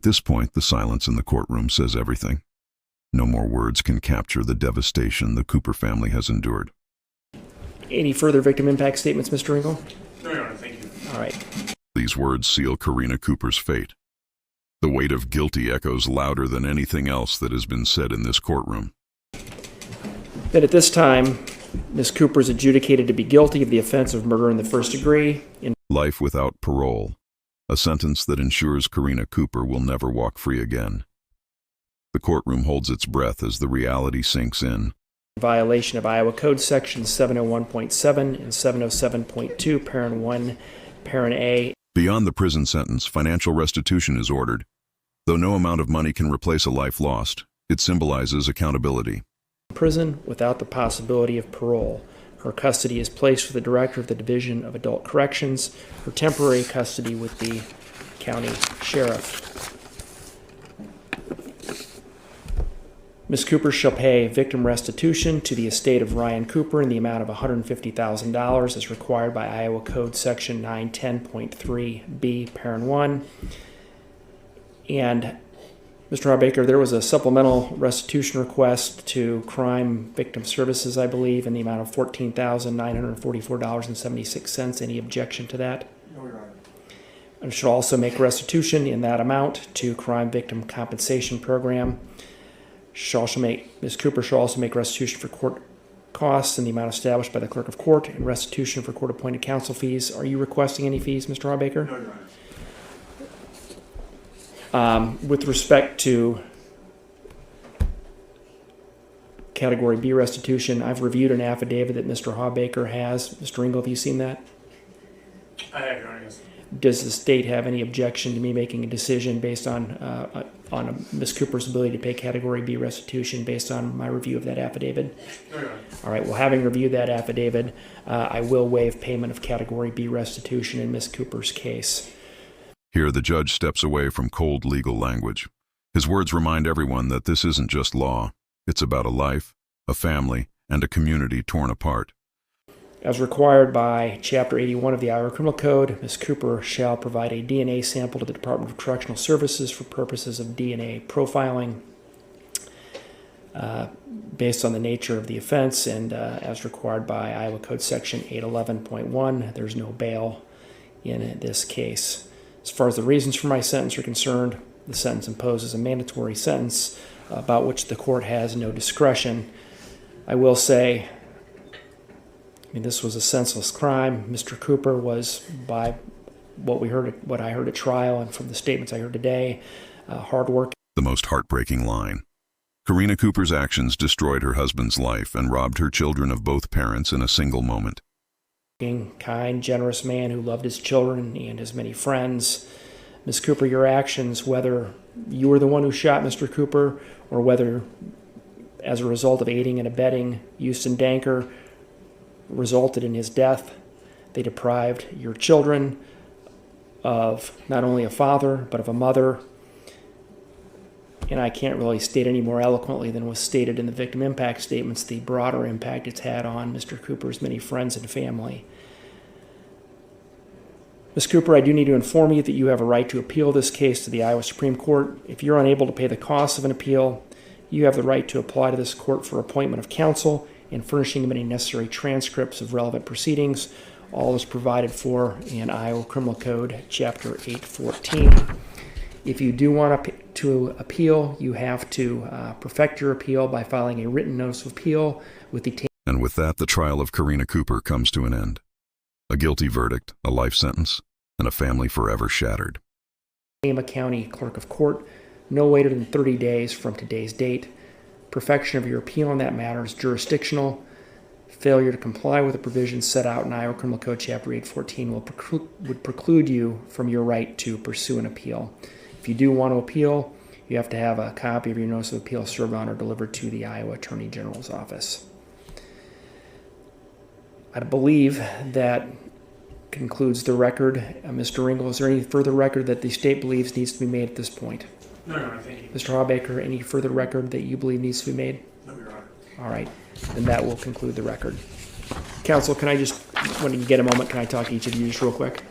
At this point, the silence in the courtroom says everything. No more words can capture the devastation the Cooper family has endured. Any further victim impact statements, Mr. Ringel? No, Your Honor, thank you. All right. These words seal Karina Cooper's fate. The weight of guilty echoes louder than anything else that has been said in this courtroom. That at this time, Ms. Cooper is adjudicated to be guilty of the offense of murder in the first degree. Life without parole, a sentence that ensures Karina Cooper will never walk free again. The courtroom holds its breath as the reality sinks in. Violation of Iowa Code Sections 701.7 and 707.2, Parent 1, Parent A. Beyond the prison sentence, financial restitution is ordered. Though no amount of money can replace a life lost, it symbolizes accountability. Prison without the possibility of parole. Her custody is placed with the Director of the Division of Adult Corrections. Her temporary custody with the County Sheriff. Ms. Cooper shall pay victim restitution to the estate of Ryan Cooper in the amount of $150,000 as required by Iowa Code Section 910.3B, Parent 1. And Mr. Hawbaker, there was a supplemental restitution request to Crime Victim Services, I believe, in the amount of $14,944.76. Any objection to that? No, Your Honor. And should also make restitution in that amount to Crime Victim Compensation Program. Ms. Cooper shall also make restitution for court costs in the amount established by the Clerk of Court and restitution for court-appointed counsel fees. Are you requesting any fees, Mr. Hawbaker? No, Your Honor. With respect to Category B restitution, I've reviewed an affidavit that Mr. Hawbaker has. Mr. Ringel, have you seen that? I have, Your Honor, yes. Does the state have any objection to me making a decision based on Ms. Cooper's ability to pay Category B restitution based on my review of that affidavit? No, Your Honor. All right, well, having reviewed that affidavit, I will waive payment of Category B restitution in Ms. Cooper's case. Here, the judge steps away from cold legal language. His words remind everyone that this isn't just law. It's about a life, a family, and a community torn apart. As required by Chapter 81 of the Iowa Criminal Code, Ms. Cooper shall provide a DNA sample to the Department of Correctional Services for purposes of DNA profiling based on the nature of the offense, and as required by Iowa Code Section 811.1, there's no bail in this case. As far as the reasons for my sentence are concerned, the sentence imposes a mandatory sentence about which the court has no discretion. I will say, this was a senseless crime. Mr. Cooper was, by what I heard at trial and from the statements I heard today, hard work. The most heartbreaking line. Karina Cooper's actions destroyed her husband's life and robbed her children of both parents in a single moment. Kind, generous man who loved his children and his many friends. Ms. Cooper, your actions, whether you were the one who shot Mr. Cooper or whether as a result of aiding and abetting Houston Danker, resulted in his death. They deprived your children of not only a father, but of a mother. And I can't really state any more eloquently than was stated in the victim impact statements, the broader impact it's had on Mr. Cooper's many friends and family. Ms. Cooper, I do need to inform you that you have a right to appeal this case to the Iowa Supreme Court. If you're unable to pay the costs of an appeal, you have the right to apply to this court for appointment of counsel and furnishing them any necessary transcripts of relevant proceedings. All is provided for in Iowa Criminal Code, Chapter 814. If you do want to appeal, you have to perfect your appeal by filing a written notice of appeal with the... And with that, the trial of Karina Cooper comes to an end. A guilty verdict, a life sentence, and a family forever shattered. Tama County Clerk of Court, no later than 30 days from today's date. Perfection of your appeal on that matter is jurisdictional. Failure to comply with the provisions set out in Iowa Criminal Code Chapter 814 would preclude you from your right to pursue an appeal. If you do want to appeal, you have to have a copy of your notice of appeal served on or delivered to the Iowa Attorney General's office. I believe that concludes the record. Mr. Ringel, is there any further record that the state believes needs to be made at this point? No, Your Honor, thank you. Mr. Hawbaker, any further record that you believe needs to be made? No, Your Honor. All right, then that will conclude the record. Counsel, can I just, when you get a moment, can I talk to each of you just real quick?